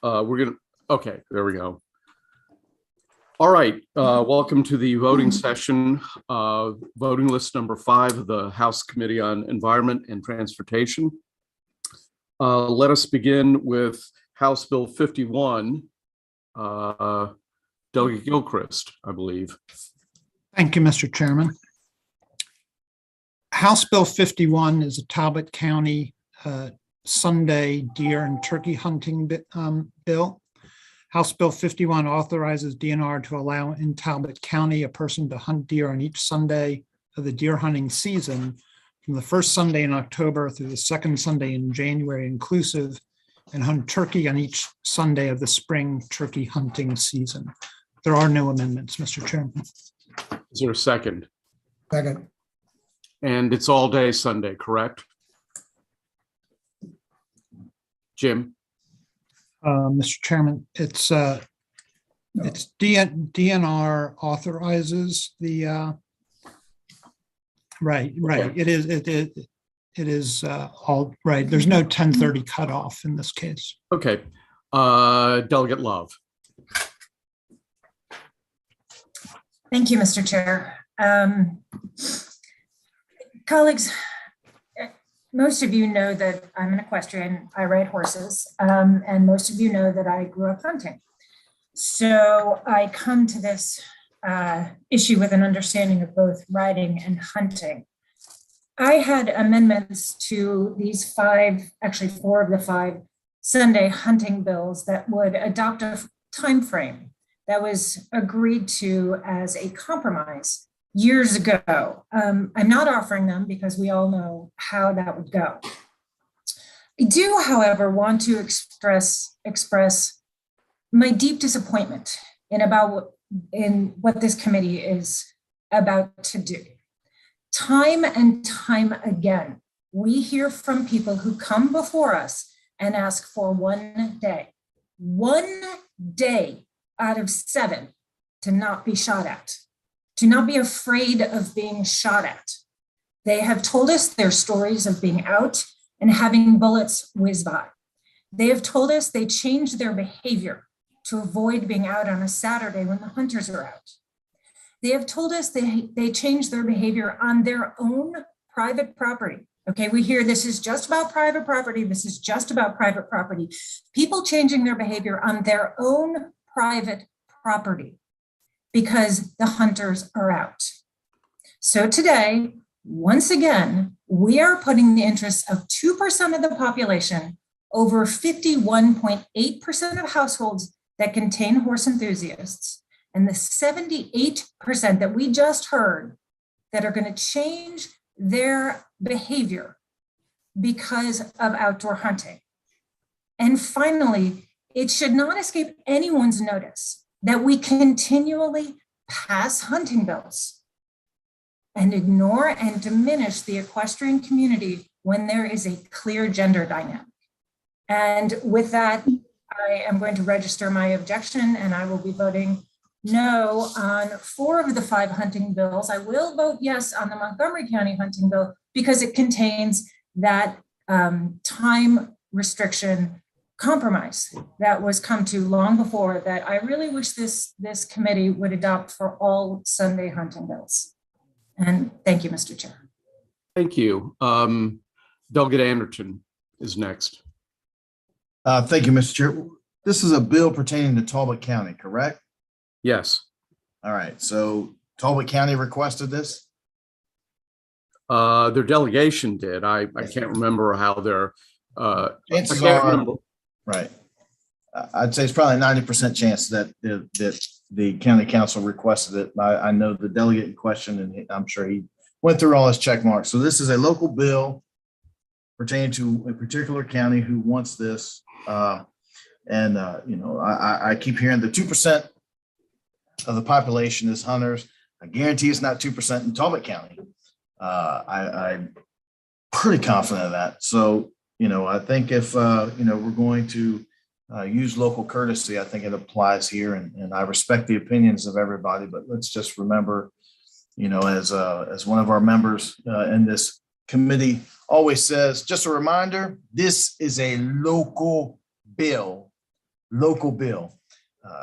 Okay, there we go. All right, welcome to the voting session, voting list number 5 of the House Committee on Environment and Transportation. Let us begin with House Bill 51, Delegate Gilchrist, I believe. Thank you, Mr. Chairman. House Bill 51 is a Talbot County Sunday deer and turkey hunting bill. House Bill 51 authorizes DNR to allow in Talbot County a person to hunt deer on each Sunday of the deer hunting season from the first Sunday in October through the second Sunday in January inclusive, and hunt turkey on each Sunday of the spring turkey hunting season. There are no amendments, Mr. Chairman. Is there a second? Second. And it's all day Sunday, correct? Jim? Mr. Chairman, it's DNR authorizes the right. Okay. It is all right. There's no 10:30 cutoff in this case. Okay. Delegate Love. Thank you, Mr. Chair. Colleagues, most of you know that I'm an equestrian, I ride horses, and most of you know that I grew up hunting. So I come to this issue with an understanding of both riding and hunting. I had amendments to these 5, actually 4 of the 5 Sunday hunting bills that would adopt a time frame that was agreed to as a compromise years ago. I'm not offering them because we all know how that would go. I do, however, want to express my deep disappointment in what this committee is about to do. Time and time again, we hear from people who come before us and ask for one day out of 7 to not be shot at, to not be afraid of being shot at. They have told us their stories of being out and having bullets whiz by. They have told us they changed their behavior to avoid being out on a Saturday when the hunters are out. They have told us they changed their behavior on their own private property. Okay, we hear this is just about private property. This is just about private property. People changing their behavior on their own private property because the hunters are out. So today, once again, we are putting the interests of 2% of the population over 51.8% of households that contain horse enthusiasts, and the 78% that we just heard that are going to change their behavior because of outdoor hunting. And finally, it should not escape anyone's notice that we continually pass hunting bills and ignore and diminish the equestrian community when there is a clear gender dynamic. And with that, I am going to register my objection, and I will be voting no on 4 of the 5 hunting bills. I will vote yes on the Montgomery County hunting bill because it contains that time restriction compromise that was come to long before that I really wish this committee would adopt for all Sunday hunting bills. And thank you, Mr. Chair. Thank you. Delegate Anderson is next. Thank you, Mr. Chair. This is a bill pertaining to Talbot County, correct? Yes. All right. So Talbot County requested this? Their delegation did. I can't remember how their chances are, right. I'd say it's probably a 90% chance that the county council requested it. I know the delegate in question, and I'm sure he went through all his check marks. So this is a local bill pertaining to a particular county who wants this. I keep hearing the 2% of the population is hunters. I guarantee it's not 2% in Talbot County. I'm pretty confident of that. So, I think if, we're going to use local courtesy, I think it applies here. And I respect the opinions of everybody, but let's just remember, as one of our members in this committee always says, just a reminder, this is a local bill local bill.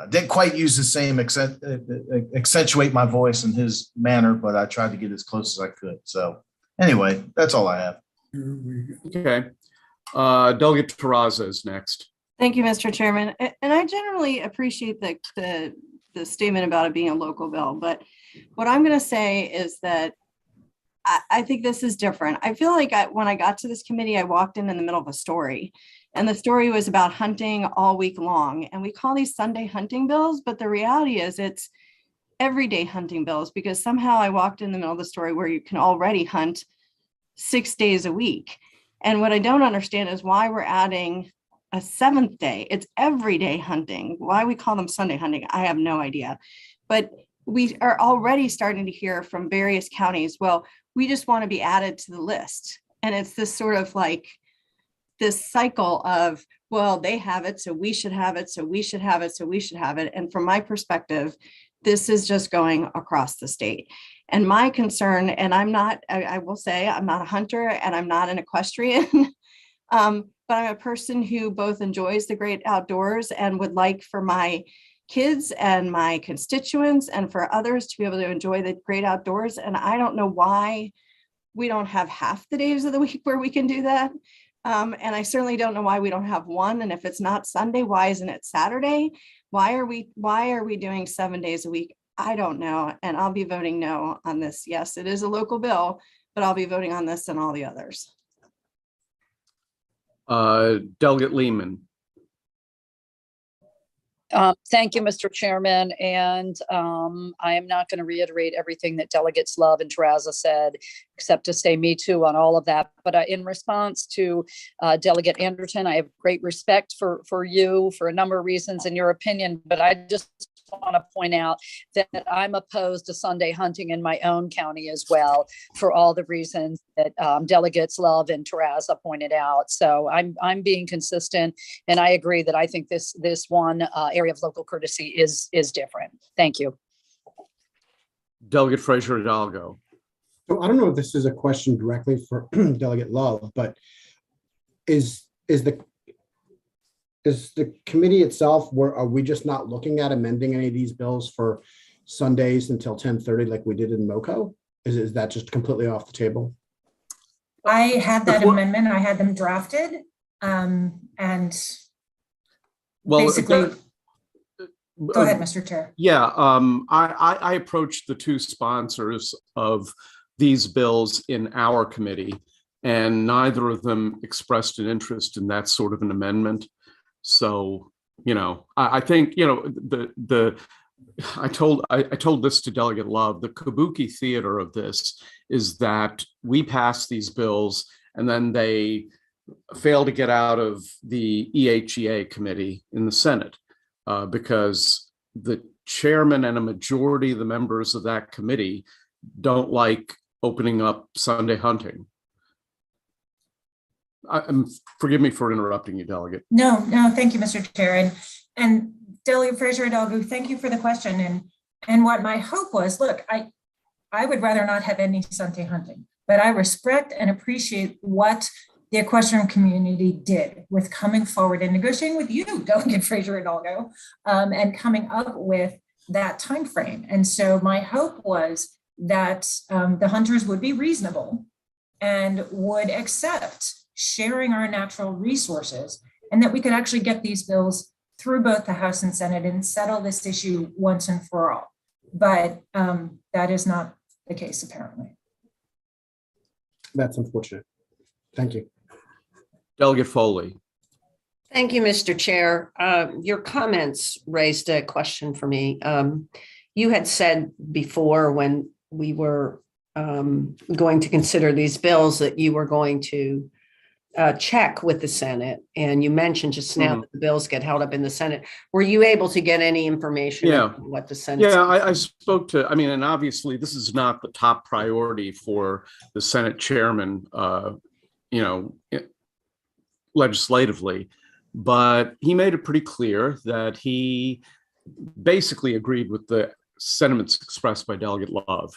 Didn't quite use the same accentuate my voice in his manner, but I tried to get as close as I could. So anyway, that's all I have. Okay. Delegate Terraza is next. Thank you, Mr. Chairman. And I generally appreciate the statement about it being a local bill, but what I'm going to say is that I think this is different. I feel like when I got to this committee, I walked in the middle of a story, and the story was about hunting all week long. And we call these Sunday hunting bills, but the reality is it's everyday hunting bills, because somehow I walked in the middle of the story where you can already hunt 6 days a week. And what I don't understand is why we're adding a seventh day. It's everyday hunting. Why we call them Sunday hunting, I have no idea. But we are already starting to hear from various counties, well, we just want to be added to the list. And it's this sort of like this cycle of, well, they have it, so we should have it, so we should have it, so we should have it. And from my perspective, this is just going across the state. And my concern, and I will say, I'm not a hunter and I'm not an equestrian, but I'm a person who both enjoys the great outdoors and would like for my kids and my constituents and for others to be able to enjoy the great outdoors. And I don't know why we don't have half the days of the week where we can do that. And I certainly don't know why we don't have one. And if it's not Sunday, why isn't it Saturday? Why are we doing 7 days a week? I don't know. And I'll be voting no on this. Yes, it is a local bill, but I'll be voting on this and all the others. Delegate Lehman. Thank you, Mr. Chairman. And I am not going to reiterate everything that Delegates Love and Terraza said, except to say me too on all of that. But in response to Delegate Anderson, I have great respect for you for a number of reasons in your opinion, but I just want to point out that I'm opposed to Sunday hunting in my own county as well, for all the reasons that Delegates Love and Terraza pointed out. So I'm being consistent, and I agree that I think this one area of local courtesy is different. Thank you. Delegate Fraser Hidalgo. So I don't know if this is a question directly for Delegate Love, but is the committee itself, are we just not looking at amending any of these bills for Sundays until 10:30 like we did in MoCo? Is that just completely off the table? I had that amendment. I had them drafted. And Well, basically, go ahead, Mr. Chair. Yeah, I approached the two sponsors of these bills in our committee, and neither of them expressed an interest in that sort of an amendment. So, I think, I told this to Delegate Love, the kabuki theater of this is that we pass these bills and then they fail to get out of the EHEA committee in the Senate because the chairman and a majority of the members of that committee don't like opening up Sunday hunting. Forgive me for interrupting you, Delegate. No, thank you, Mr. Chair. And Delegate Fraser Hidalgo, thank you for the question. And what my hope was, look, I would rather not have any Sunday hunting, but I respect and appreciate what the equestrian community did with coming forward and negotiating with you, Delegate Fraser Hidalgo, and coming up with that time frame. And so my hope was that the hunters would be reasonable and would accept sharing our natural resources, and that we could actually get these bills through both the House and Senate and settle this issue once and for all. But that is not the case, apparently. That's unfortunate. Thank you. Delegate Foley. Thank you, Mr. Chair. Your comments raised a question for me. You had said before when we were going to consider these bills that you were going to check with the Senate, and you mentioned just now that the bills get held up in the Senate. Were you able to get any information on what the Senate? Yeah, I spoke to, and obviously this is not the top priority for the Senate chairman, legislatively, but he made it pretty clear that he basically agreed with the sentiments expressed by Delegate Love.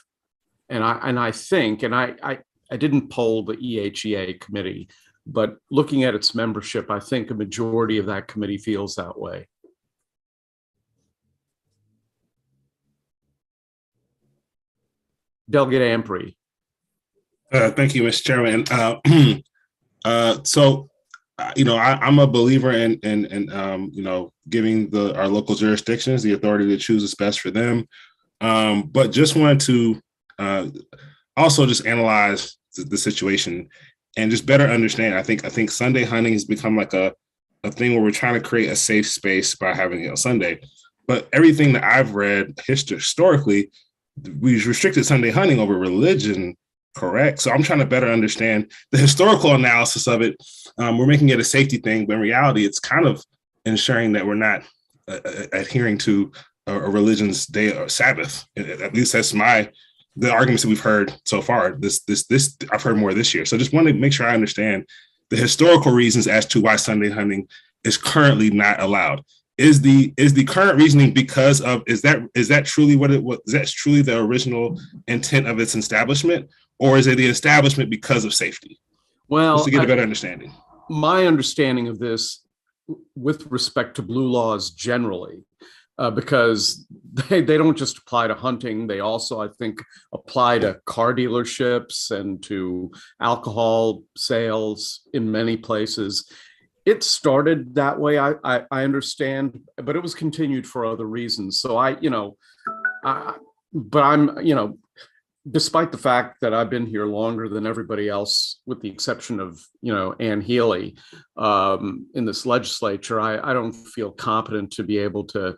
And I think, I didn't poll the EHEA committee, but looking at its membership, I think a majority of that committee feels that way. Delegate Amprey. Thank you, Mr. Chairman. I'm a believer in giving our local jurisdictions the authority to choose what's best for them. But just wanted to also just analyze the situation and just better understand. I think Sunday hunting has become like a thing where we're trying to create a safe space by having Sunday. But everything that I've read historically, we've restricted Sunday hunting over religion. Correct. So I'm trying to better understand the historical analysis of it. We're making it a safety thing, but in reality, it's kind of ensuring that we're not adhering to a religion's day or Sabbath. At least that's the arguments that we've heard so far. This I've heard more this year. So just want to make sure I understand the historical reasons as to why Sunday hunting is currently not allowed. Is the current reasoning because of is that truly what it was? Is that truly the original intent of its establishment? Or is it the establishment because of safety? Well, just to get a better understanding. My understanding of this with respect to blue laws generally, because they don't just apply to hunting, they also, I think, apply to car dealerships and to alcohol sales in many places. It started that way, I understand, but it was continued for other reasons. So despite the fact that I've been here longer than everybody else, with the exception of, Ann Healy in this legislature, I don't feel competent to be able to,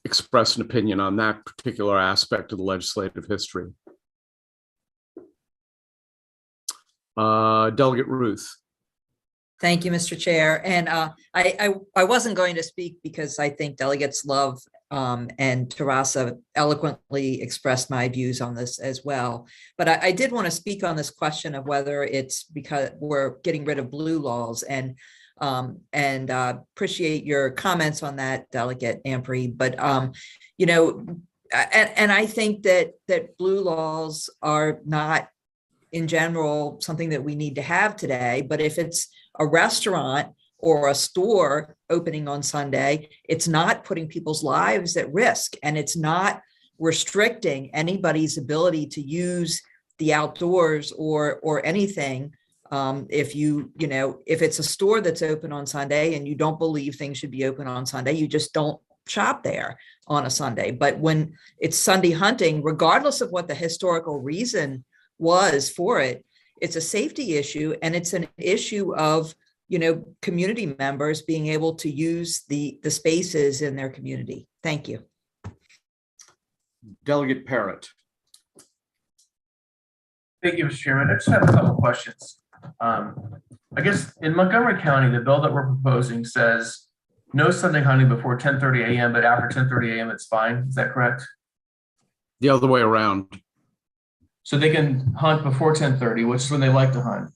express an opinion on that particular aspect of the legislative history. Delegate Ruth. Thank you, Mr. Chair. And I wasn't going to speak because I think Delegates Love and Teresa eloquently expressed my views on this as well. But I did want to speak on this question of whether it's because we're getting rid of blue laws, and appreciate your comments on that, Delegate Amprey. But and I think that blue laws are not, in general, something that we need to have today. But if it's a restaurant or a store opening on Sunday, it's not putting people's lives at risk, and it's not restricting anybody's ability to use the outdoors or anything. If it's a store that's open on Sunday and you don't believe things should be open on Sunday, you just don't shop there on a Sunday. But when it's Sunday hunting, regardless of what the historical reason was for it, it's a safety issue, and it's an issue of community members being able to use the spaces in their community. Thank you. Delegate Parrott. Thank you, Mr. Chairman. I just have a couple of questions. I guess in Montgomery County, the bill that we're proposing says no Sunday hunting before 10:30 a.m., but after 10:30 a.m. it's fine. Is that correct? The other way around. So they can hunt before 10:30, which is when they like to hunt.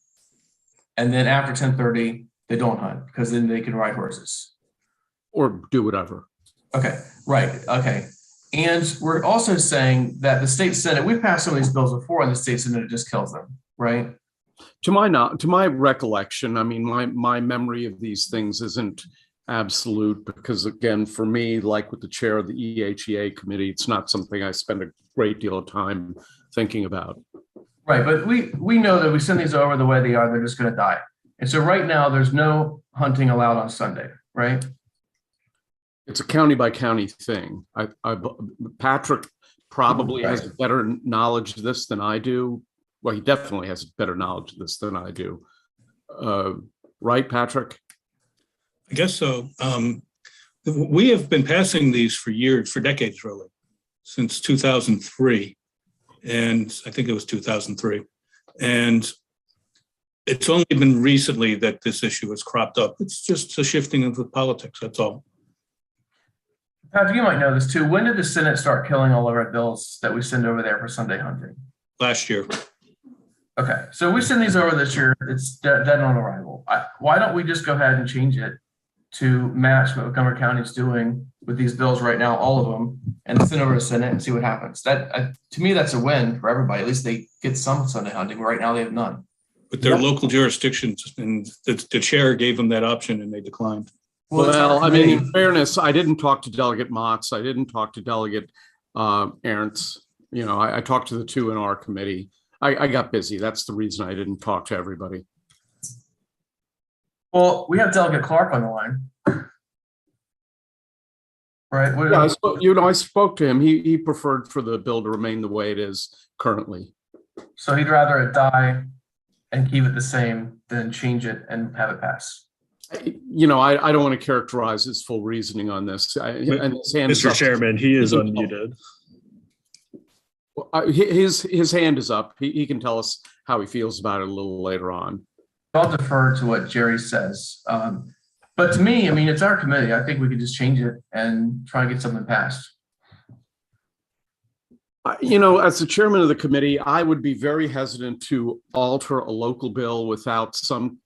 And then after 10:30, they don't hunt because then they can ride horses. Or do whatever. Okay, right, okay. And we're also saying that the state Senate, we've passed some of these bills before, and the state Senate just kills them, right? To my recollection, I mean, my memory of these things isn't absolute because, again, for me, like with the chair of the EHEA committee, it's not something I spend a great deal of time thinking about. Right, but we know that we send these over the way they are, they're just going to die. And so right now, there's no hunting allowed on Sunday, right? It's a county by county thing. Patrick probably has better knowledge of this than I do. Well, he definitely has better knowledge of this than I do. Right, Patrick? I guess so. We have been passing these for years, for decades, really, since 2003. And I think it was 2003. And it's only been recently that this issue has cropped up. It's just a shifting of the politics, that's all. Patrick, you might know this too. When did the Senate start killing all of our bills that we send over there for Sunday hunting? Last year. Okay, so we send these over this year. It's dead on arrival. Why don't we just go ahead and change it to match what Montgomery County is doing with these bills right now, all of them, and send over to Senate and see what happens? That to me, that's a win for everybody. At least they get some Sunday hunting. Right now, they have none. But they're local jurisdictions, and the chair gave them that option, and they declined. Well, I mean, in fairness, I didn't talk to Delegate Motz. I didn't talk to Delegate Ernst. I talked to the two in our committee. I got busy. That's the reason I didn't talk to everybody. Well, we have Delegate Clark on the line. Right? Yeah, I spoke to him. He preferred for the bill to remain the way it is currently. So he'd rather it die and keep it the same than change it and have it pass. I don't want to characterize his full reasoning on this. Mr. Chairman, he is unmuted. His hand is up. He can tell us how he feels about it a little later on. I'll defer to what Jerry says. But to me, I mean, it's our committee. I think we could just change it and try and get something passed. As the chairman of the committee, I would be very hesitant to alter a local bill without some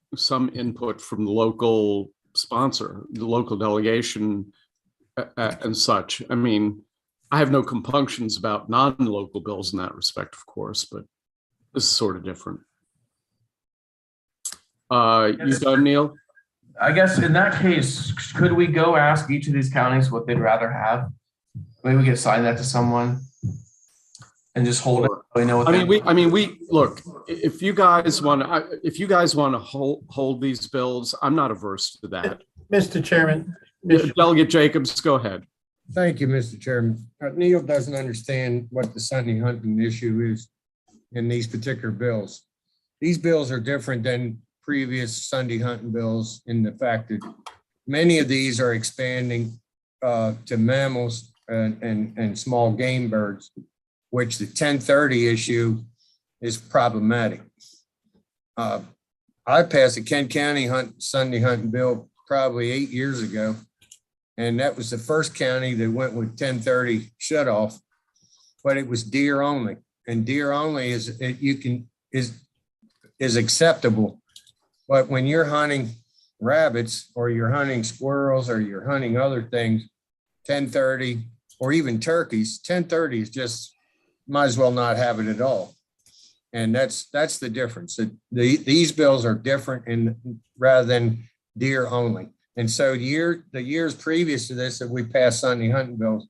input from the local sponsor, the local delegation, and such. I mean, I have no compunctions about non-local bills in that respect, of course, but this is sort of different. You done, Neil? I guess in that case, could we go ask each of these counties what they'd rather have? Maybe we could assign that to someone and just hold it. We know what we look. If you guys want to hold these bills, I'm not averse to that. Mr. Chairman. Delegate Jacobs, go ahead. Thank you, Mr. Chairman. Neil doesn't understand what the Sunday hunting issue is in these particular bills. These bills are different than previous Sunday hunting bills in the fact that many of these are expanding to mammals and small game birds, which the 1030 issue is problematic. I passed a Kent County Sunday hunting bill probably 8 years ago, and that was the first county that went with 1030 shut off, but it was deer only, and deer only is acceptable. But when you're hunting rabbits or you're hunting squirrels or you're hunting other things, 1030 or even turkeys, 1030 is just, might as well not have it at all. And that's the difference. These bills are different rather than deer only. And so the years previous to this that we passed Sunday hunting bills,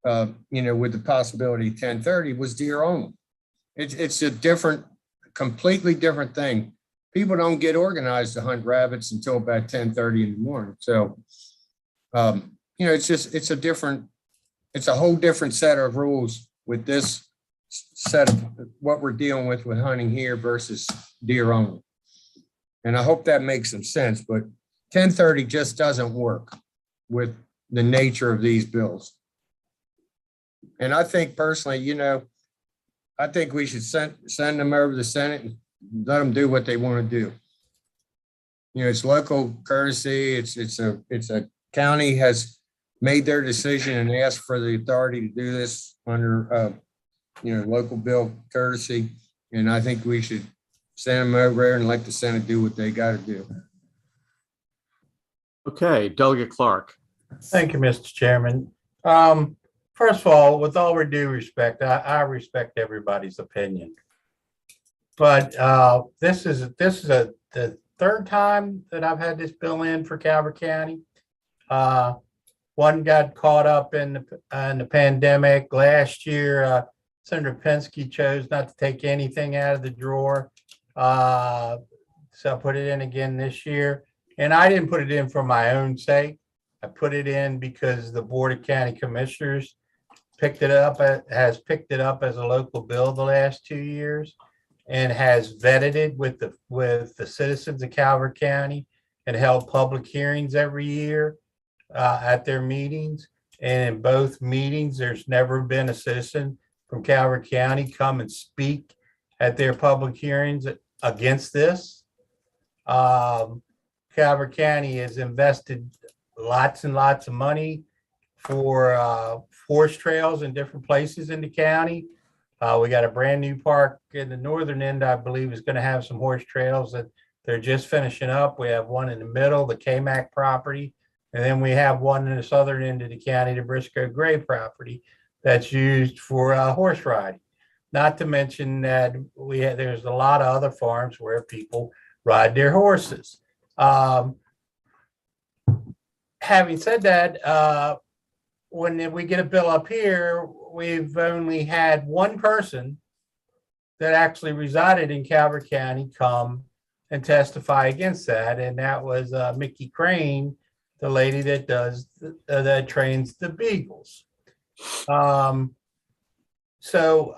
with the possibility of 1030 was deer only. It's a completely different thing. People don't get organized to hunt rabbits until about 1030 in the morning. So, it's a whole different set of rules with this set of what we're dealing with hunting here versus deer only. And I hope that makes some sense, but 1030 just doesn't work with the nature of these bills. And I think personally, I think we should send them over to the Senate and let them do what they want to do. It's local courtesy. It's a county has made their decision and asked for the authority to do this under local bill courtesy. And I think we should send them over there and let the Senate do what they got to do. Okay, Delegate Clark. Thank you, Mr. Chairman. First of all, with all due respect, I respect everybody's opinion. But this is the third time that I've had this bill in for Calvert County. One got caught up in the pandemic last year. Senator Penske chose not to take anything out of the drawer, so I put it in again this year. And I didn't put it in for my own sake. I put it in because the Board of County Commissioners has picked it up as a local bill the last 2 years, and has vetted it with the citizens of Calvert County and held public hearings every year at their meetings. And in both meetings, there's never been a citizen from Calvert County come and speak at their public hearings against this. Calvert County has invested lots and lots of money for horse trails in different places in the county. We got a brand new park in the northern end, I believe, is going to have some horse trails that they're just finishing up. We have one in the middle, the KMAC property, and then we have one in the southern end of the county, the Briscoe Gray property, that's used for horse riding. Not to mention that there's a lot of other farms where people ride their horses. Having said that, when we get a bill up here, we've only had one person that actually resided in Calvert County come and testify against that, and that was Mickey Crane, the lady that does that trains the Beagles. So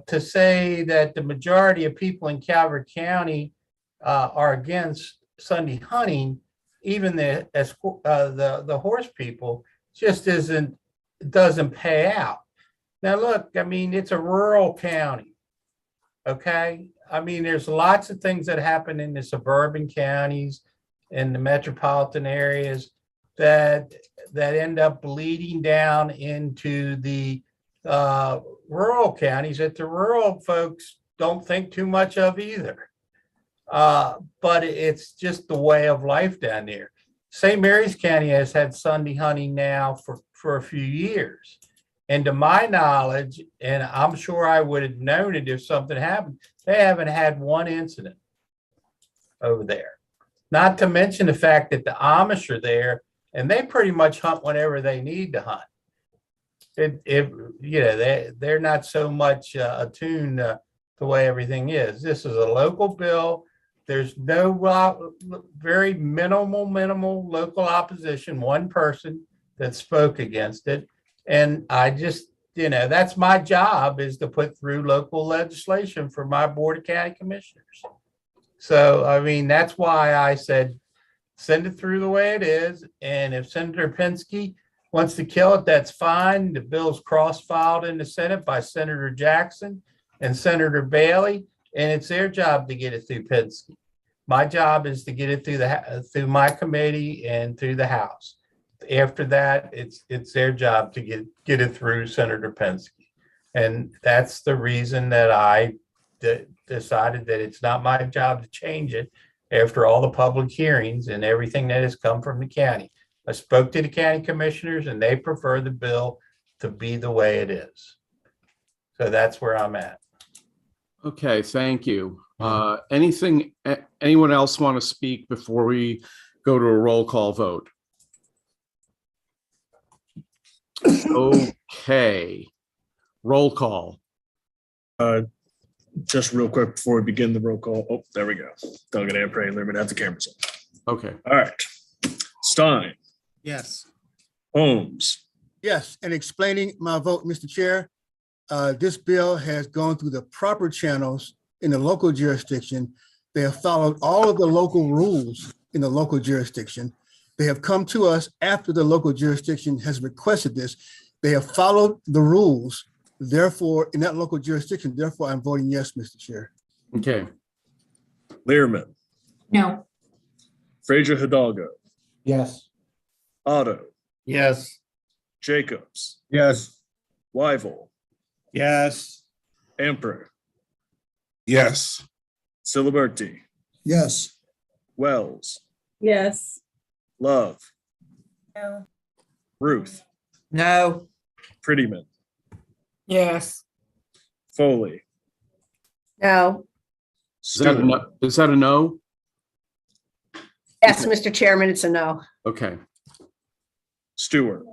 to say that the majority of people in Calvert County are against Sunday hunting, even the horse people, just doesn't pay out. Now, look, I mean, it's a rural county. Okay. I mean, there's lots of things that happen in the suburban counties and the metropolitan areas that end up bleeding down into the rural counties that the rural folks don't think too much of either. But it's just the way of life down there. St. Mary's County has had Sunday hunting now for a few years. And to my knowledge, and I'm sure I would have known it if something happened, they haven't had one incident over there. Not to mention the fact that the Amish are there and they pretty much hunt whenever they need to hunt. They're not so much attuned to the way everything is. This is a local bill. There's no very minimal local opposition, one person that spoke against it. And I just, that's my job, is to put through local legislation for my Board of County Commissioners. So, I mean, that's why I said, send it through the way it is. And if Senator Penske wants to kill it, that's fine. The bill's cross-filed in the Senate by Senator Jackson and Senator Bailey, and it's their job to get it through Penske. My job is to get it through my committee and through the House. After that, it's their job to get it through Senator Penske. And that's the reason that I decided that it's not my job to change it after all the public hearings and everything that has come from the county. I spoke to the county commissioners and they prefer the bill to be the way it is. So that's where I'm at. Okay, thank you. Anyone else want to speak before we go to a roll call vote? Okay, roll call. Just real quick before we begin the roll call. Oh, there we go. Doug and Ann Prey, they're gonna have the cameras on. Okay. All right. Stein, Yes. Holmes, Yes, and explaining my vote, Mr. Chair, this bill has gone through the proper channels in the local jurisdiction. They have followed all of the local rules in the local jurisdiction. They have come to us after the local jurisdiction has requested this. They have followed the rules. Therefore, in that local jurisdiction, therefore, I'm voting yes, Mr. Chair. Okay. Learman, No. Frazier Hidalgo, Yes. Otto, Yes. Jacobs, Yes. Wyville, Yes. Amper, Yes. Siliberti, Yes. Wells, Yes. Love, No. Ruth, No. Prettyman, Yes. Foley, No. Is that a no? Yes, Mr. Chairman, it's a no. Okay. Stewart.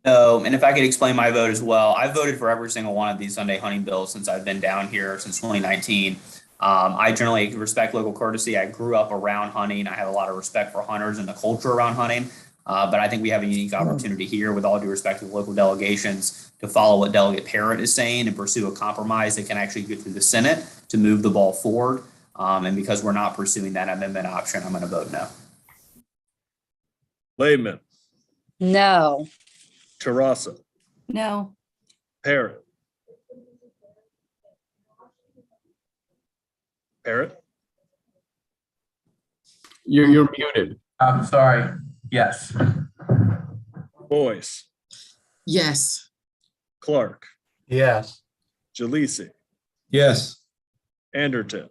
No, and if I could explain my vote as well, I voted for every single one of these Sunday hunting bills since I've been down here since 2019. I generally respect local courtesy. I grew up around hunting. I have a lot of respect for hunters and the culture around hunting. But I think we have a unique opportunity here, with all due respect to the local delegations, to follow what Delegate Parrott is saying and pursue a compromise that can actually get through the Senate to move the ball forward. And because we're not pursuing that amendment option, I'm going to vote no. Layman, No. Terrassa, No. Parrott. Parrott, You're muted. I'm sorry. Yes. Boyce, Yes. Clark, Yes. Jalisi, Yes. Anderton,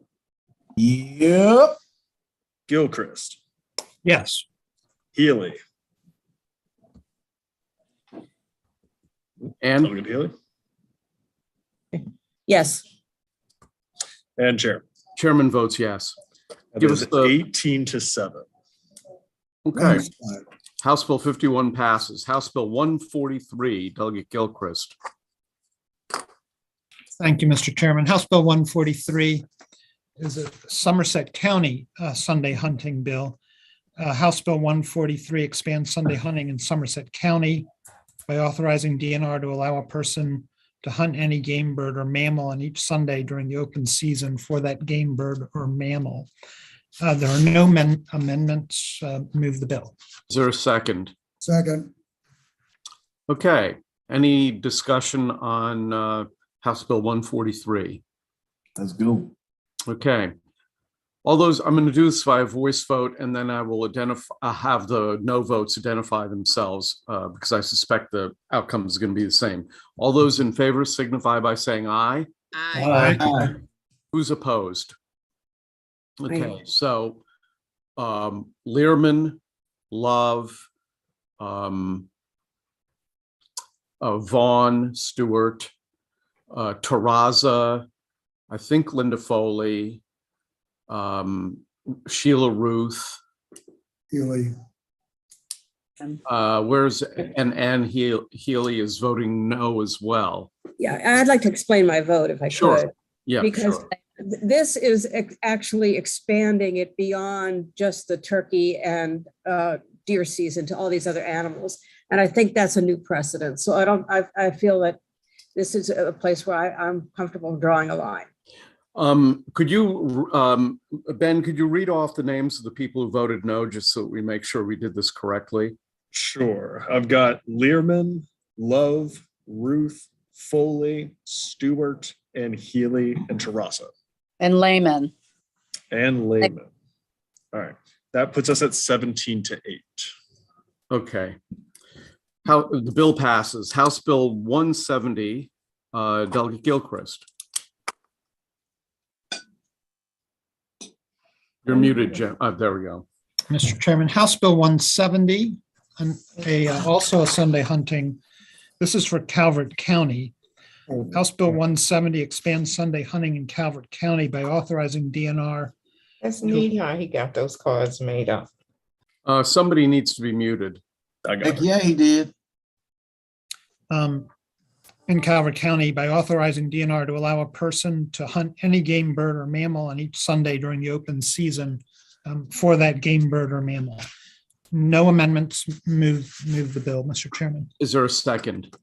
Yep. Gilchrist, Yes. Healy. And Delegate Healy Yes. and Chair. Chairman votes yes. That Give is us the- 18-7. Okay. House Bill 51 passes. House Bill 143, Delegate Gilchrist. Thank you, Mr. Chairman. House Bill 143 is a Somerset County Sunday hunting bill. House Bill 143 expands Sunday hunting in Somerset County by authorizing DNR to allow a person to hunt any game bird or mammal on each Sunday during the open season for that game bird or mammal. There are no amendments. Move the bill. Is there a second? Second. Okay, any discussion on House Bill 143? Let's go. Okay. All those, I'm going to do this via voice vote, and then I will have the no votes identify themselves because I suspect the outcome is going to be the same. All those in favor signify by saying aye. Aye. Who's opposed? Okay, so Learman, Love, Vaughn, Stewart, Terraza, I think Linda Foley, Sheila Ruth. Healy. And Ann Healy is voting no as well. Yeah, I'd like to explain my vote if I Sure. could. Yeah, Because sure. this is actually expanding it beyond just the turkey and deer season to all these other animals. And I think that's a new precedent. So I feel that this is a place where I'm comfortable drawing a line. Could you, Ben, could you read off the names of the people who voted no, just so we make sure we did this correctly? Sure. I've got Learman, Love, Ruth, Foley, Stewart, and Healy, and Terraza. And Layman. And Layman. All right. That puts us at 17-8. Okay. How the bill passes. House Bill 170, Delegate Gilchrist. You're muted, Jim. There we go. Mr. Chairman, House Bill 170, also a Sunday hunting. This is for Calvert County. House Bill 170 expands Sunday hunting in Calvert County by authorizing DNR. That's neat how he got those cards made up. Somebody needs to be muted. Yeah, he did. In Calvert County by authorizing DNR to allow a person to hunt any game bird or mammal on each Sunday during the open season for that game bird or mammal. No amendments. Move the bill, Mr. Chairman. Is there a second?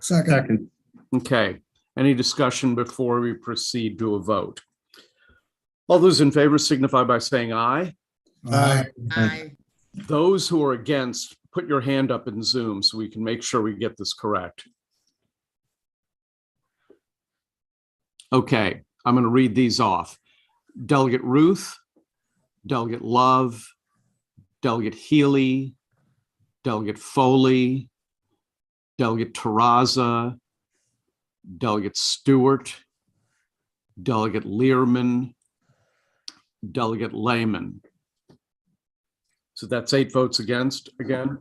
Second. Okay. Any discussion before we proceed to a vote? All those in favor signify by saying aye. Aye. Those who are against, put your hand up in Zoom so we can make sure we get this correct. Okay, I'm going to read these off. Delegate Ruth, Delegate Love, Delegate Healy, Delegate Foley, Delegate Terraza, Delegate Stewart, Delegate Learman, Delegate Layman. So that's 8 votes against again.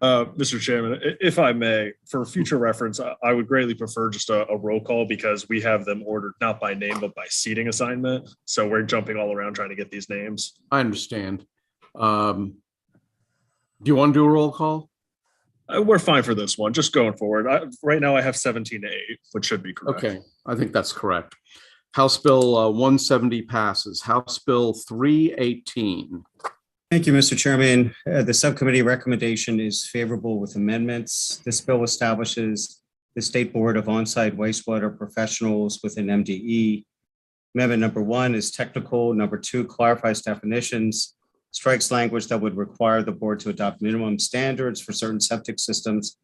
Mr. Chairman, if I may, for future reference, I would greatly prefer just a roll call because we have them ordered not by name, but by seating assignment. So we're jumping all around trying to get these names. I understand. Do you want to do a roll call? We're fine for this one, just going forward. Right now I have 17-8, which should be correct. Okay, I think that's correct. House Bill 170 passes. House Bill 318. Thank you, Mr. Chairman. The subcommittee recommendation is favorable with amendments. This bill establishes the State Board of On-Site Wastewater Professionals within MDE. Amendment number 1 is technical. Number 2 clarifies definitions, strikes language that would require the board to adopt minimum standards for certain septic systems,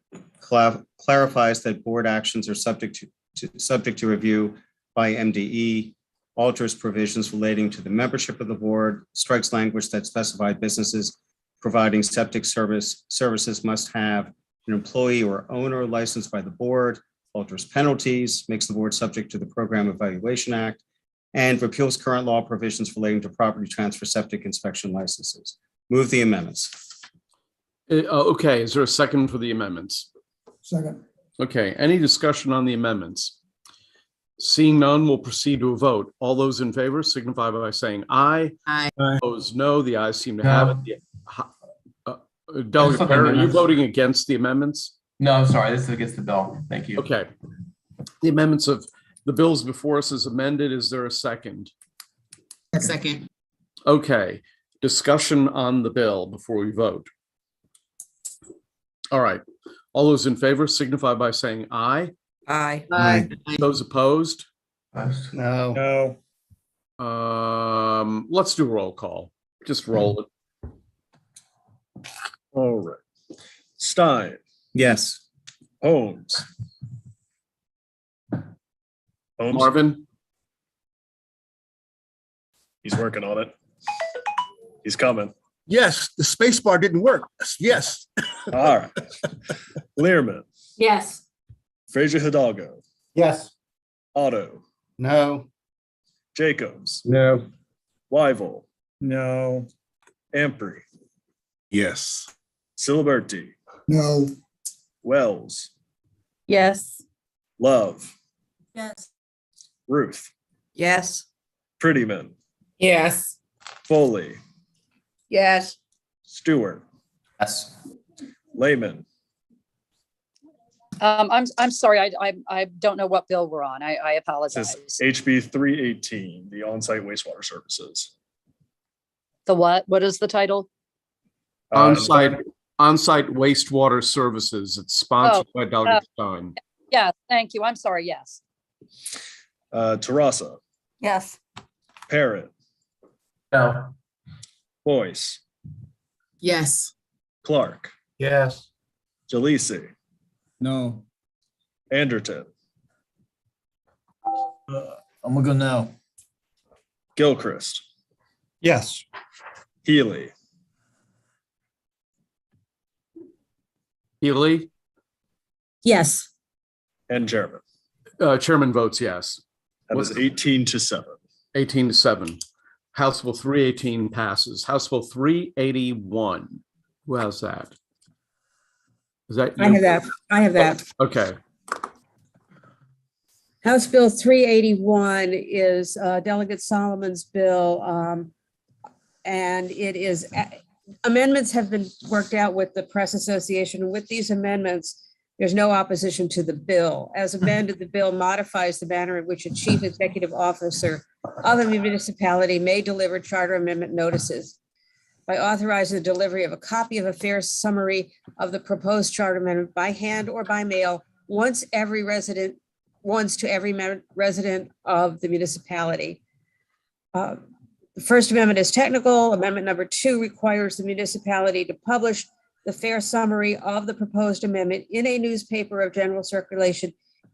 clarifies that board actions are subject to review by MDE, alters provisions relating to the membership of the board, strikes language that specified businesses providing septic services must have an employee or owner licensed by the board, alters penalties, makes the board subject to the Program Evaluation Act, and repeals current law provisions relating to property transfer septic inspection licenses. Move the amendments. Okay, is there a second for the amendments? Second. Okay, any discussion on the amendments? Seeing none, we'll proceed to a vote. All those in favor signify by saying aye. Aye. Opposed, no. The ayes seem to have it. Delegate Barrett, are you voting against the amendments? No, I'm sorry. This is against the bill. Thank you. Okay. the amendments of the bills before us as amended. Is there a second? A second. Okay, discussion on the bill before we vote. All right, all those in favor signify by saying aye. Aye. Aye. Those opposed? No. Let's do a roll call. Just roll it. All right. Stein, Yes. Holmes. Holmes, Marvin? he's working on it. He's coming. Yes, the space bar didn't work. Yes. All right. Learman, Yes. Fraser Hidalgo, Yes. Otto, No. Jacobs, No. Wyville, No. Ampry, Yes. Siliberti, No. Wells, Yes. Love, Yes. Ruth, Yes. Prettyman, Yes. Foley, Yes. Stewart, Yes. Lehman. I'm sorry, I don't know what bill we're on. I This apologize. is HB 318, the on-site wastewater services. The what? What is the title? On-site wastewater services. It's sponsored by Delegate Stein. Yeah, thank you. I'm sorry, yes. Tarasa, Yes. Parrott, No. Boyce, Yes. Clark, Yes. Jalisi, No. Anderton, I'm gonna go no. Gilchrist, Yes. Healy, Healy? Yes. and Chairman. Chairman votes yes. That is 18-7. 18-7. House Bill 318 passes. House Bill 381. Who has that? Is that you? I have that. I have that. Okay. House Bill 381 is Delegate Solomon's bill. And it is, amendments have been worked out with the Press Association. With these amendments, there's no opposition to the bill. As amended, the bill modifies the manner in which a chief executive officer of a municipality may deliver charter amendment notices by authorizing the delivery of a copy of a fair summary of the proposed charter amendment by hand or by mail once to every resident of the municipality. The First Amendment is technical. Amendment number 2 requires the municipality to publish the fair summary of the proposed amendment in a newspaper of general circulation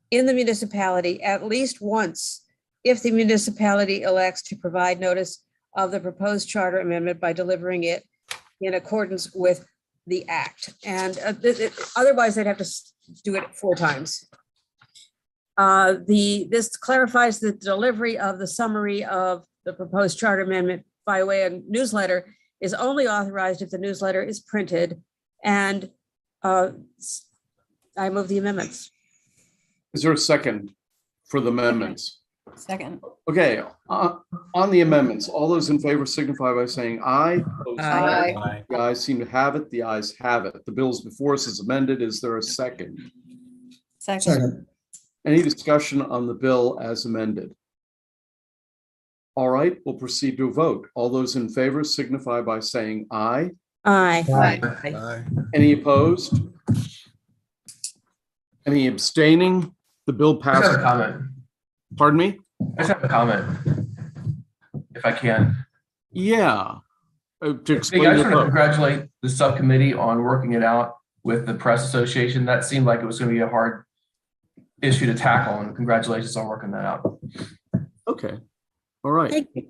in the municipality at least once if the municipality elects to provide notice of the proposed charter amendment by delivering it in accordance with the act. And otherwise they'd have to do it 4 times. This clarifies the delivery of the summary of the proposed charter amendment by way of newsletter is only authorized if the newsletter is printed. And I move the amendments. Is there a second for the amendments? Second. Okay, on the amendments, all those in favor signify by saying aye. Opposed, Aye. nay. The ayes seem to have it. The ayes have it. The bills before us is amended. Is there a second? Second. Any discussion on the bill as amended? All right, we'll proceed to a vote. All those in favor signify by saying aye. Aye. Aye. Any opposed? Any abstaining? The bill I just have a passes. comment. Pardon me? I just have a comment, if I can. Yeah. To Hey, explain I the just want to vote. congratulate the subcommittee on working it out with the Press Association. That seemed like it was going to be a hard issue to tackle, and congratulations on working that out. Okay. All right. Thank you.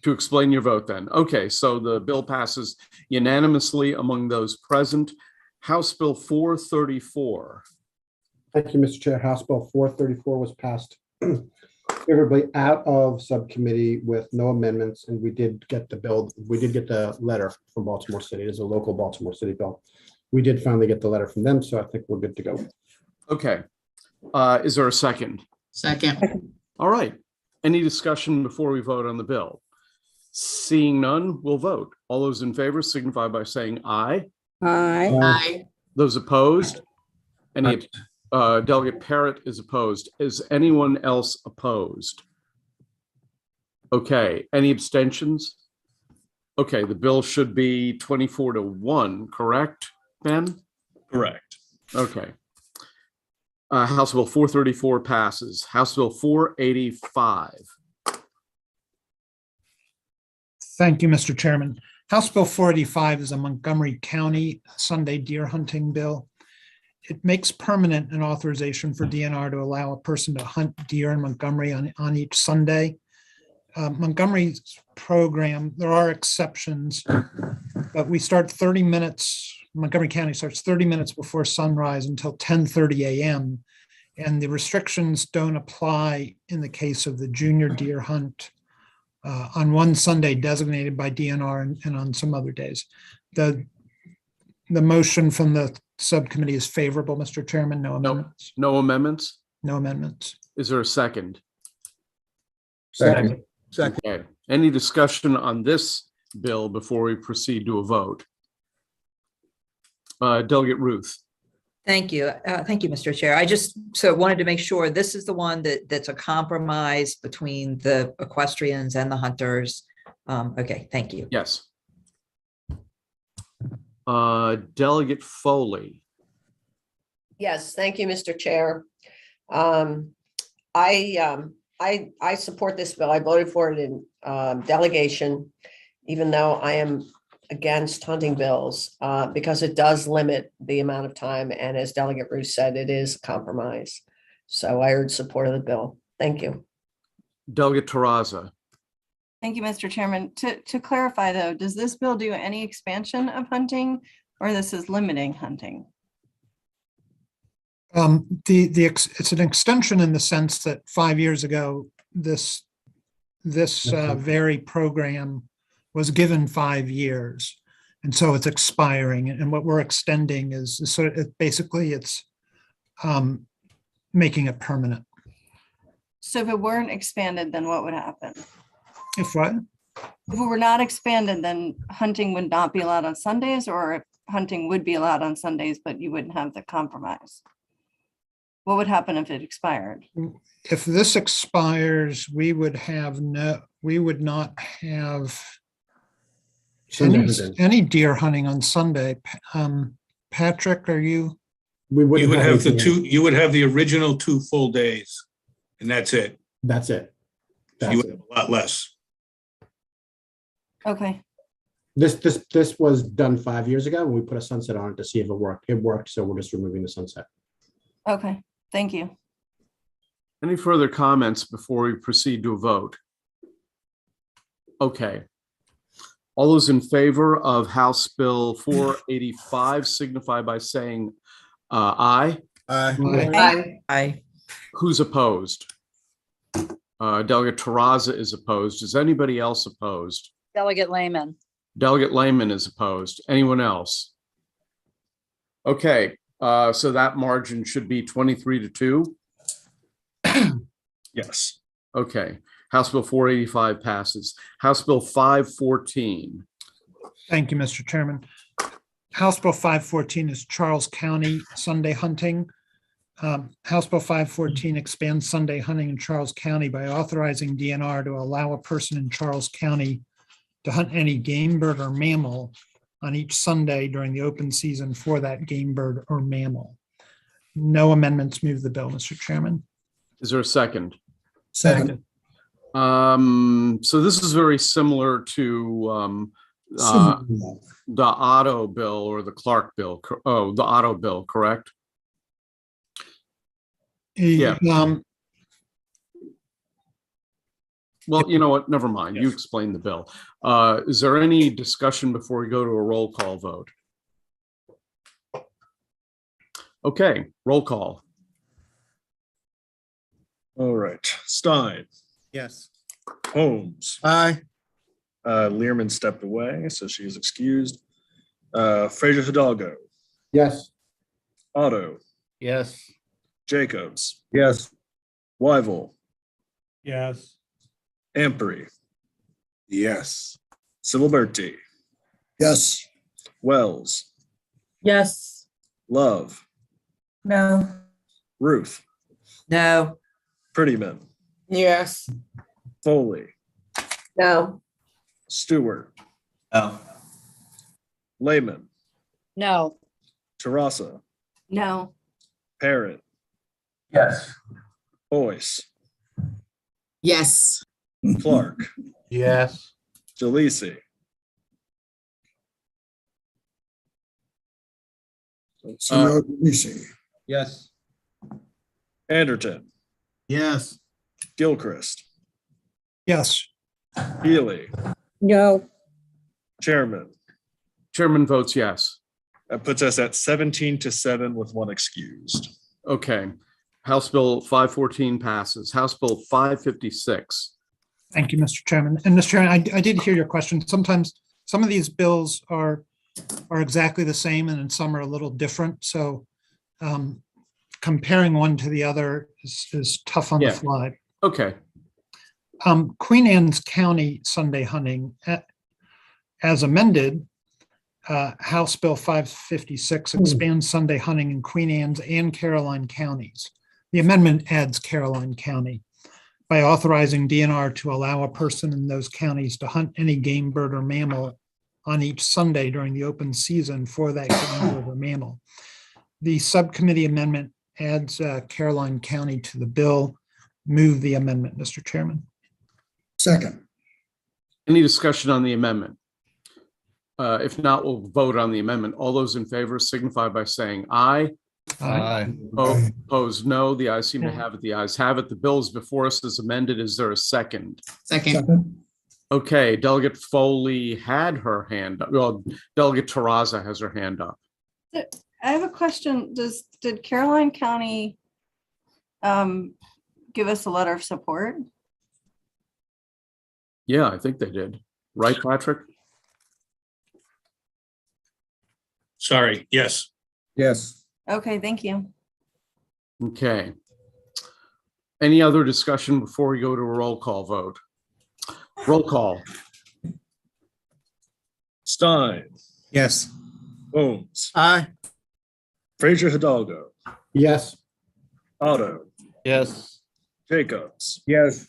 To explain your vote then. Okay, so the bill passes unanimously among those present. House Bill 434. Thank you, Mr. Chair. House Bill 434 was passed favorably out of subcommittee with no amendments, and we did get the letter from Baltimore City. It is a local Baltimore City bill. We did finally get the letter from them, so I think we're good to go. Okay. Is there a second? Second. All right. Any discussion before we vote on the bill? Seeing none, we'll vote. All those in favor signify by saying aye. Aye. Aye. Those opposed? Delegate Parrott is opposed. Is anyone else opposed? Okay, any abstentions? Okay, the bill should be 24-1, correct, Ben? Correct. Okay. House Bill 434 passes. House Bill 485. Thank you, Mr. Chairman. House Bill 485 is a Montgomery County Sunday deer hunting bill. It makes permanent an authorization for DNR to allow a person to hunt deer in Montgomery on each Sunday. Montgomery's program, there are exceptions, but we start 30 minutes, Montgomery County starts 30 minutes before sunrise until 10:30 a.m. And the restrictions don't apply in the case of the junior deer hunt on one Sunday designated by DNR and on some other days. The motion from the subcommittee is favorable, Mr. Chairman. No amendments. No amendments? No amendments. Is there a second? Second. Okay. Any discussion on this bill before we proceed to a vote? Delegate Ruth. Thank you. Thank you, Mr. Chair. I just wanted to make sure this is the one that's a compromise between the equestrians and the hunters. Okay, thank you. Yes. Delegate Foley. Yes, thank you, Mr. Chair. I support this bill. I voted for it in delegation, even though I am against hunting bills because it does limit the amount of time. And as Delegate Ruth said, it is a compromise. So I urge support of the bill. Thank you. Delegate Terraza. Thank you, Mr. Chairman. To clarify though, does this bill do any expansion of hunting or this is limiting hunting? It's an extension in the sense that 5 years ago, this very program was given 5 years. And so it's expiring. And what we're extending is sort of basically it's making it permanent. So if it weren't expanded, then what would happen? If what? If it were not expanded, then hunting would not be allowed on Sundays, or if hunting would be allowed on Sundays, but you wouldn't have the compromise. What would happen if it expired? If this expires, we would not have any deer hunting on Sunday. Patrick, are you? You would have you would have the original 2 full days, and that's it. That's it. So you would have a lot less. Okay. This was done 5 years ago, and we put a sunset on it to see if it worked. It worked, so we're just removing the sunset. Okay, thank you. Any further comments before we proceed to a vote? Okay. All those in favor of House Bill 485 signify by saying aye. Aye. Aye. Who's opposed? Delegate Terraza is opposed. Is anybody else opposed? Delegate Lehman. Delegate Lehman is opposed. Anyone else? Okay, so that margin should be 23-2. Yes. Okay, House Bill 485 passes. House Bill 514. Thank you, Mr. Chairman. House Bill 514 is Charles County Sunday hunting. House Bill 514 expands Sunday hunting in Charles County by authorizing DNR to allow a person in Charles County to hunt any game bird or mammal on each Sunday during the open season for that game bird or mammal. No amendments move the bill, Mr. Chairman. Is there a second? Second. So this is very similar to the auto bill or the Clark bill. Oh, the auto bill, correct? Yeah. Well, you know what? Never mind. You explained the bill. Is there any discussion before we go to a roll call vote? Okay, roll call. All right. Stein. Yes. Holmes. Aye. Learman stepped away, so she is excused. Fraser Hidalgo. Yes. Otto. Yes. Jacobs. Yes. Wyville. Yes. Ampery. Yes. Civilberti. Yes. Wells. Yes. Love. No. Ruth, No. Prettyman, Yes. Foley, No. Stewart, No. Lehman, No. Tarassa, No. Parrot, Yes. Boyce, Yes. Clark, Yes. Jalisi. Yes. Anderton, Yes. Gilchrist, Yes. Healy, No. Chairman. Chairman votes yes. That puts us at 17-7 with one excused. Okay. House Bill 514 passes. House Bill 556. Thank you, Mr. Chairman. And Mr. Chairman, I did hear your question. Sometimes some of these bills are exactly the same and then some are a little different. So comparing one to the other is tough on the Yeah. fly. Okay. Queen Anne's County Sunday hunting, as amended, House Bill 556 expands Sunday hunting in Queen Anne's and Caroline counties. The amendment adds Caroline County by authorizing DNR to allow a person in those counties to hunt any game, bird, or mammal on each Sunday during the open season for that game, bird, or mammal. The subcommittee amendment adds Caroline County to the bill. Move the amendment, Mr. Chairman. Second. Any discussion on the amendment? If not, we'll vote on the amendment. All those in favor signify by saying aye. Aye. Opposed, no. The ayes seem to have it. The ayes have it. The bill is before us as amended. Is there a second? Second. Okay, Delegate Foley had her hand up. Well, Delegate Terraza has her hand up. I have a question. Did Caroline County give us a letter of support? Yeah, I think they did. Right, Patrick? Sorry, yes. Yes. Okay, thank you. Okay. Any other discussion before we go to a roll call vote? Roll call. Stein, Yes. Holmes, Aye. Frazier Hidalgo, Yes. Otto, Yes. Jacobs, Yes.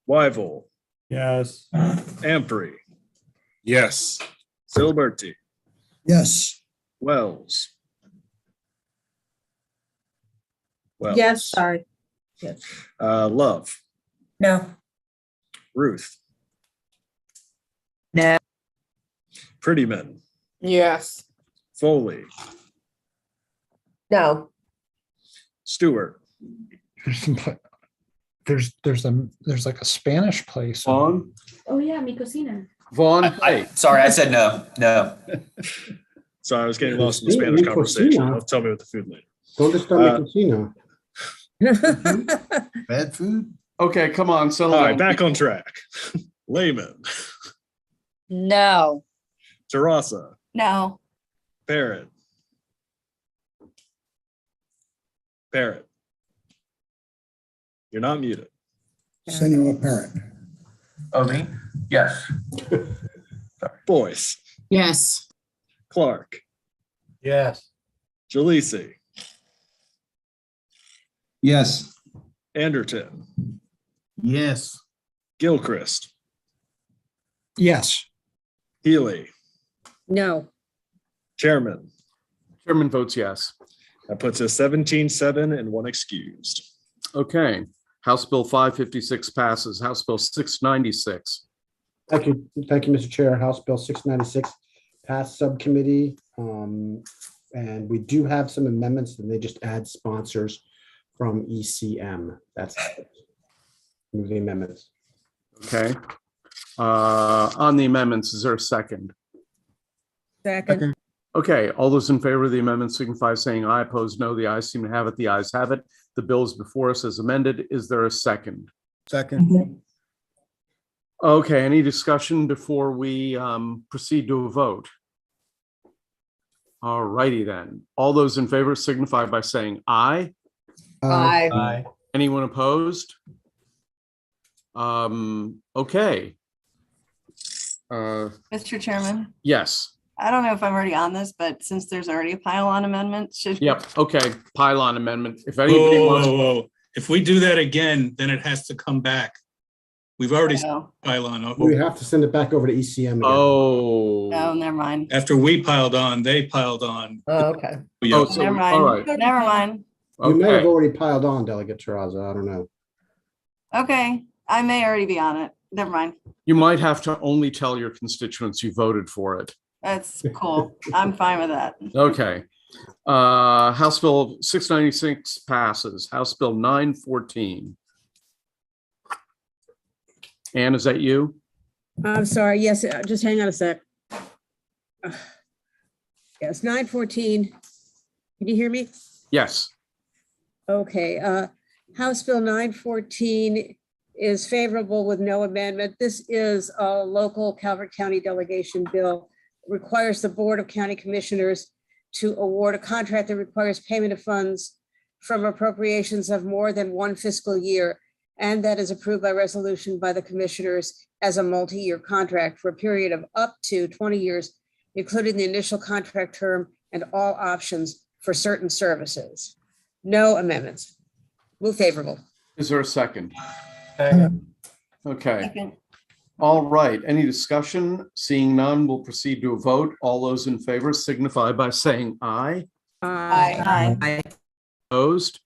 Wyville, Yes. Ampry, Yes. Silberti, Yes. Wells. Yes, sorry. Love, No. Ruth, No. Prettyman, Yes. Foley, No. There's Stewart, like a Spanish place. Vaughn? Oh, yeah, mi cocina. Vaughn? Sorry, I said no. No. Sorry, I was getting lost in the Mi Spanish cocina. conversation. Don't tell me what the food later. Don't disturb Uh, my casino. Bad food? Okay, come on, settle All down. right, back on track. Lehman, No. Tarassa, No. Parrot. Parrot. You're not muted. Senor Parrot. Oh, me? Yes. Boyce, Yes. Clark, Yes. Jalisi, Yes. Anderton, Yes. Gilchrist, Yes. Healy, No. Chairman. Chairman votes yes. That puts us 17-7 and one excused. Okay. House Bill 556 passes. House Bill 696. Thank you, Mr. Chair. House Bill 696 passed subcommittee. And we do have some amendments, and they just add sponsors from ECM. That's move the amendments. Okay. On the amendments, is there a second? Second. Okay, all those in favor of the amendment signify by saying aye. Opposed, no. The ayes seem to have it. The ayes have it. The bill is before us as amended. Is there a second? Second. Okay, any discussion before we proceed to a vote? All righty then. All those in favor signify by saying aye. Aye. Aye. Anyone opposed? Okay. Mr. Chairman, Yes. I don't know if I'm already on this, but since there's already a pile on amendment, should. Yep, okay, pylon amendment. If Whoa, anybody whoa, wants, whoa, whoa. If we do that again, then it has to come back. We've already Oh, pylon. We have to send it back over to ECM again. oh. never mind. After we piled on, they piled on. Oh, okay. Oh, Yeah. so, Never mind. all right, Never mind. You may have okay. already piled on, Delegate Terrazza. I don't know. Okay, I may already be on it. Never mind. You might have to only tell your constituents you voted for it. That's cool. I'm fine with that. Okay. House Bill 696 passes. House Bill 914. Ann, is that you? I'm sorry. Yes, just hang on a sec. Yes, 914. Can you hear me? Yes. Okay, House Bill 914 is favorable with no amendment. This is a local Calvert County delegation bill. Requires the Board of County Commissioners to award a contract that requires payment of funds from appropriations of more than one fiscal year, and that is approved by resolution by the commissioners as a multi-year contract for a period of up to 20 years, including the initial contract term and all options for certain services. No amendments. Move favorable. Is there a second? Second. Okay. Second. All right. Any discussion? Seeing none, we'll proceed to a vote. All those in favor signify by saying aye. Aye. Opposed?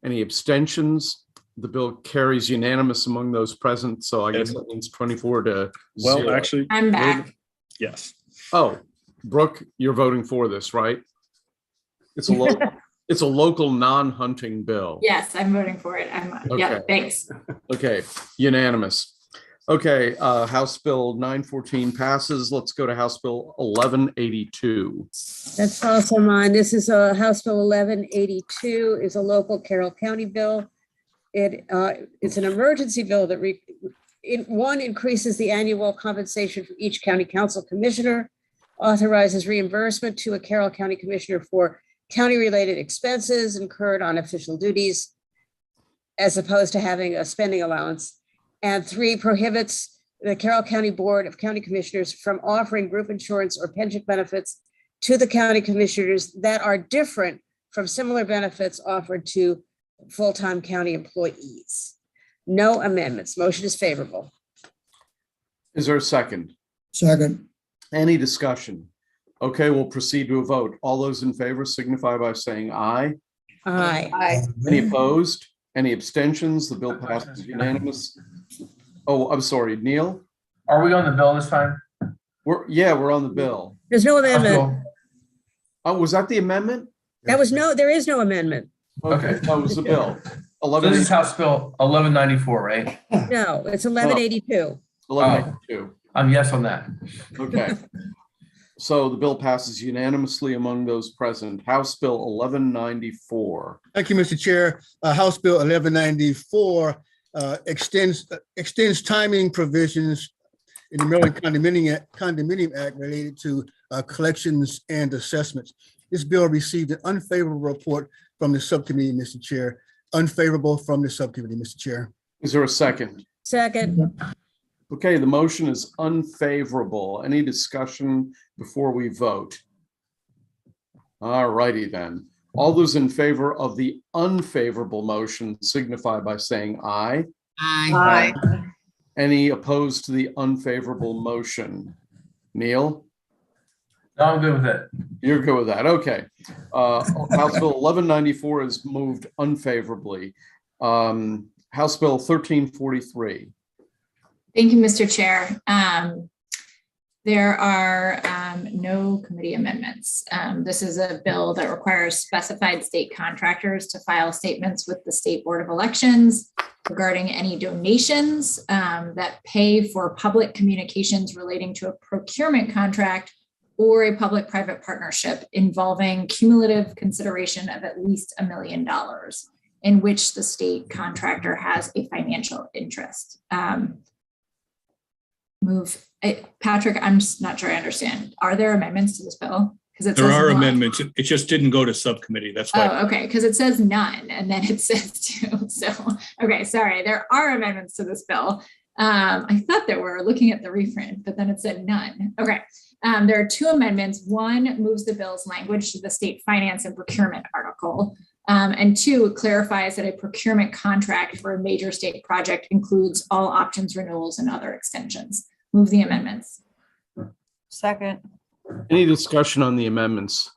Any abstentions? The bill carries unanimous among those present. So I guess that means 24 to Well, 0. actually. I'm back. Yes. Oh, Brooke, you're voting for this, right? It's a local, it's a local non-hunting bill. Yes, I'm voting for it. Yeah, Okay. thanks. Okay, unanimous. Okay, House Bill 914 passes. Let's go to House Bill 1182. That's also mine. This is a House Bill 1182, is a local Carroll County bill. It's an emergency bill that increases the annual compensation for each county council commissioner, authorizes reimbursement to a Carroll County commissioner for county-related expenses incurred on official duties, as opposed to having a spending allowance. And 3, prohibits the Carroll County Board of County Commissioners from offering group insurance or pension benefits to the county commissioners that are different from similar benefits offered to full-time county employees. No amendments. Motion is favorable. Is there a second? Second. Any discussion? Okay, we'll proceed to a vote. All those in favor signify by saying aye. Aye. Any opposed? Any abstentions? The bill passes unanimous. Oh, I'm sorry, Neil? Are we on the bill this time? We're on the bill. There's no amendment. Oh, was that the amendment? There is no amendment. Okay, that was the bill. So this is House Bill 1194, right? No, it's 1182. 1182. I'm yes on that. Okay. So the bill passes unanimously among those present. House Bill 1194. Thank you, Mr. Chair. House Bill 1194 extends timing provisions in the Maryland Condominium Act related to collections and assessments. This bill received an unfavorable report from the subcommittee, Mr. Chair. Unfavorable from the subcommittee, Mr. Chair. Is there a second? Second. Okay, the motion is unfavorable. Any discussion before we vote? All righty then. All those in favor of the unfavorable motion signify by saying aye. Aye. Any opposed to the unfavorable motion? Neil? No, I'm good with it. You're good with that. Okay. House Bill 1194 is moved unfavorably. House Bill 1343. Thank you, Mr. Chair. There are no committee amendments. This is a bill that requires specified state contractors to file statements with the State Board of Elections regarding any donations that pay for public communications relating to a procurement contract or a public-private partnership involving cumulative consideration of at least $1 million in which the state contractor has a financial interest. Patrick, I'm just not sure I understand. Are there amendments to this bill? Because There are amendments. It just didn't go to subcommittee. That's why. Oh, okay, because it says none and then it says two. So, okay, sorry. There are amendments to this bill. I thought there were looking at the reprint, but then it said none. Okay. There are two amendments. One moves the bill's language to the state finance and procurement article. And two, clarifies that a procurement contract for a major state project includes all options, renewals, and other extensions. Move the amendments. Second. Any discussion on the amendments?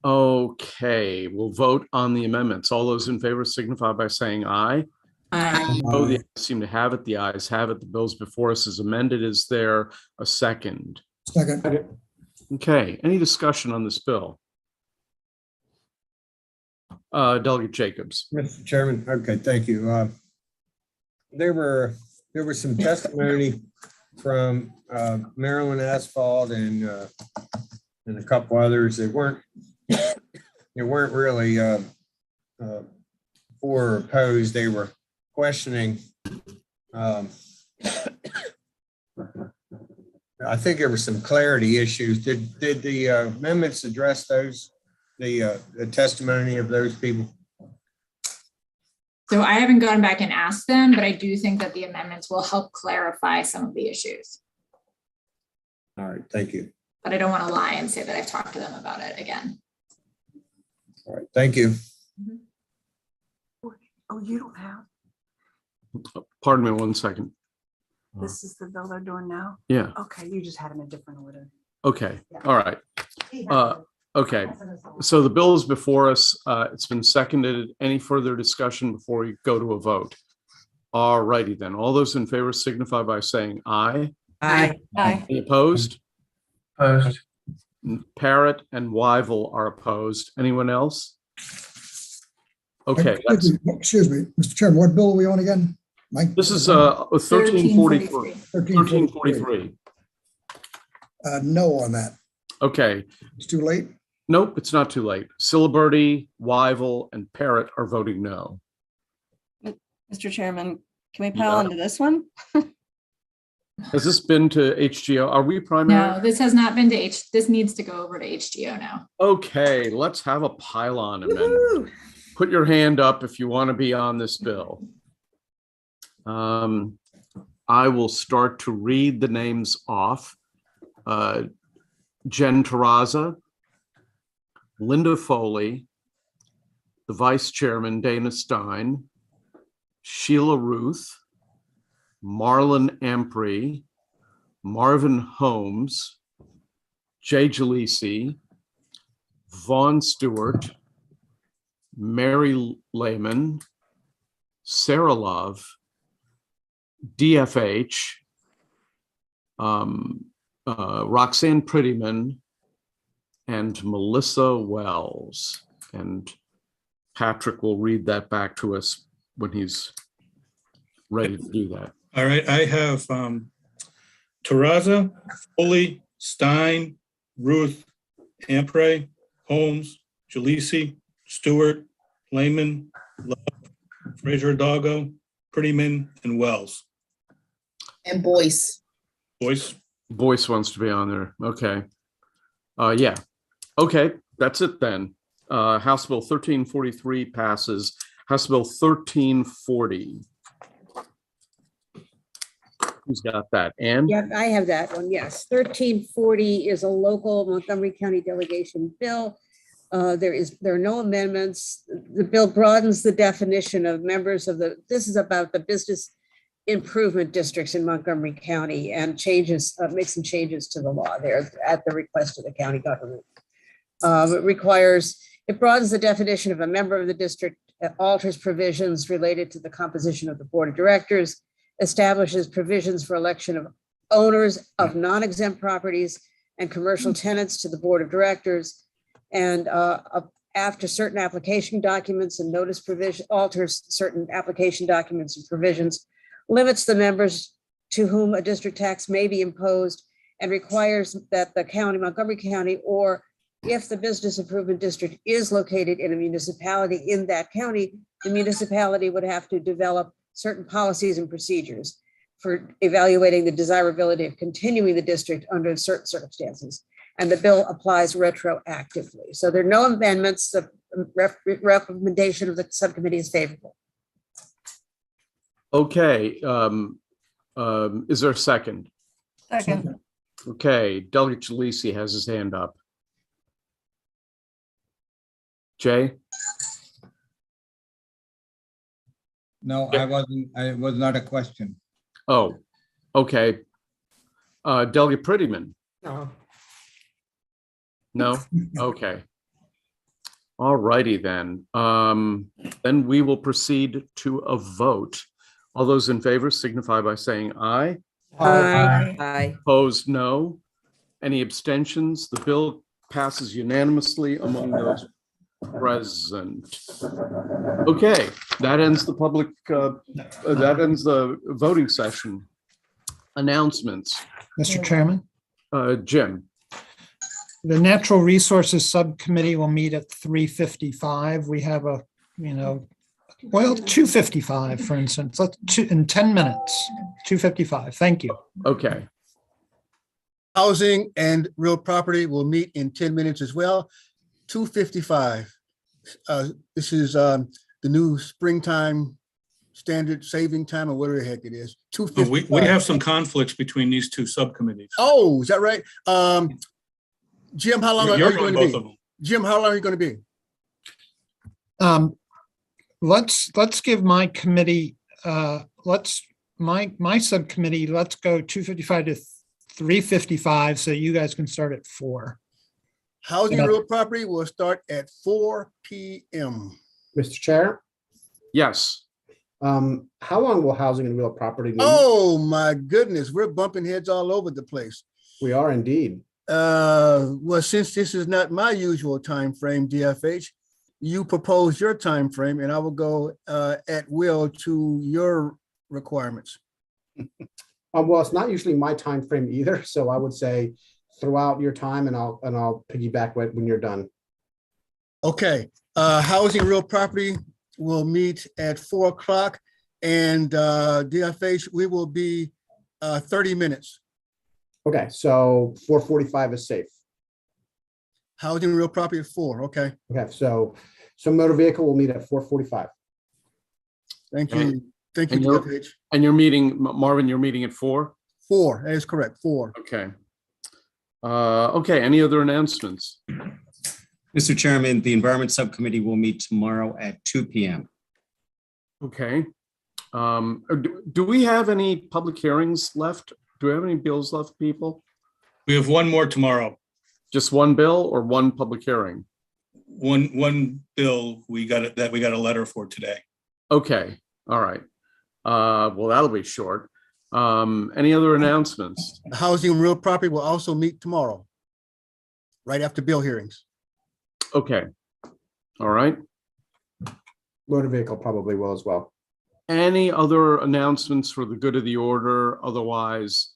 Okay, we'll vote on the amendments. All those in favor signify by saying aye. Aye. Oh, the ayes seem to have it. The ayes have it. The bill's before us is amended. Is there a second? Second. Okay, any discussion on this bill? Delegate Jacobs. Mr. Chairman, okay, thank you. There was some testimony from Maryland Asphalt and a couple others. They weren't really for or opposed. They were questioning. I think there were some clarity issues. Did the amendments address those? The testimony of those people? So I haven't gone back and asked them, but I do think that the amendments will help clarify some of the issues. All right, thank you. But I don't want to lie and say that I've talked to them about it again. All right, thank you. Oh, you don't have, Pardon me 1 second. this is the bill they're doing now? Yeah, Okay, you just had them in different order. okay, all right. Okay, so the bill is before us. It's been seconded. Any further discussion before we go to a vote? All righty then. All those in favor signify by saying aye. Aye. Aye. Any opposed? Opposed. Parrott and Wyville are opposed. Anyone else? Okay, Excuse me, Mr. Chairman, what bill are we on again? Mike? this is 1343. 1343. No on that. Okay, It's too late. nope, it's not too late. Siliberti, Wyville, and Parrott are voting no. Mr. Chairman, can we pile into this one? Has this been to HGO? Are we primary? No, this has not been to this needs to go over to HGO now. Okay, let's have a pylon amendment. Put your hand up if you want to be on this bill. I will start to read the names off. Jen Terraza, Linda Foley, the Vice Chairman, Dana Stein, Sheila Ruth, Marlon Ampry, Marvin Holmes, Jay Jalisi, Vaughn Stewart, Mary Lehman, Sarah Love, DFH, Roxanne Prettyman, and Melissa Wells. And Patrick will read that back to us when he's ready to do that. All right, I have Terraza, Foley, Stein, Ruth, Ampray, Holmes, Jalisi, Stewart, Lehman, Love, Fraser Hidalgo, Prettyman, and Wells. And Boyce. Boyce. Boyce wants to be on there. Okay. Yeah. Okay, that's it then. House Bill 1343 passes. House Bill 1340. Who's got that? Ann? Yeah, I have that one, yes. 1340 is a local Montgomery County delegation bill. There are no amendments. The bill broadens the definition of members of this is about the business improvement districts in Montgomery County and makes some changes to the law there at the request of the county government. It broadens the definition of a member of the district, alters provisions related to the composition of the board of directors, establishes provisions for election of owners of non-exempt properties and commercial tenants to the board of directors, and after certain application documents and notice provision, alters certain application documents and provisions, limits the members to whom a district tax may be imposed, and requires that the county, Montgomery County, or if the business improvement district is located in a municipality in that county, the municipality would have to develop certain policies and procedures for evaluating the desirability of continuing the district under certain circumstances. And the bill applies retroactively. So there are no amendments. The recommendation of the subcommittee is favorable. Okay. Is there a second? Second. Okay, Delegate Jalisi has his hand up. Jay? No, I wasn't, I was not a question. Oh, okay. Delegate Prettyman? No. No? Okay. All righty then. Then we will proceed to a vote. All those in favor signify by saying aye. Aye. Opposed, no. Any abstentions? The bill passes unanimously among those present. Okay, that ends the public, that ends the voting session. Announcements. Mr. Chairman, Jim. the Natural Resources Subcommittee will meet at 3:55. We have a, 2:55, for instance, in 10 minutes, 2:55. Thank you. Okay. Housing and Real Property will meet in 10 minutes as well, 2:55. This is the new springtime standard saving time, or whatever the heck it is, 2:55. We have some conflicts between these two subcommittees. Oh, is that right? Jim, how long are You're you on going to both be? of them. Jim, how long are you going to be? Let's give my committee, my subcommittee, let's go 2:55 to 3:55, so you guys can start at 4. Housing and Real Property will start at 4 p.m. Mr. Chair, Yes. how long will Housing and Real Property meet? Oh, my goodness, we're bumping heads all over the place. We are indeed. Well, since this is not my usual time frame, DFH, you propose your time frame, and I will go at will to your requirements. Well, it's not usually my time frame either, so I would say throughout your time, and I'll piggyback when you're done. Okay, Housing Real Property will meet at 4 o'clock, and DFH, we will be 30 minutes. Okay, so 4:45 is safe. Housing Real Property at 4, okay. Okay, so motor vehicle will meet at 4:45. Thank you. Thank you, And you're, DFH. and you're meeting, Marvin, you're meeting at 4? 4, that is correct, 4. Okay. Okay, any other announcements? Mr. Chairman, the Environment Subcommittee will meet tomorrow at 2 p.m. Okay. Do we have any public hearings left? Do we have any bills left, people? We have one more tomorrow. Just one bill or one public hearing? One bill we got a letter for today. Okay, all right. Well, that'll be short. Any other announcements? Housing and Real Property will also meet tomorrow, right after bill hearings. Okay, all right. Motor vehicle probably will as well. Any other announcements for the good of the order? Otherwise,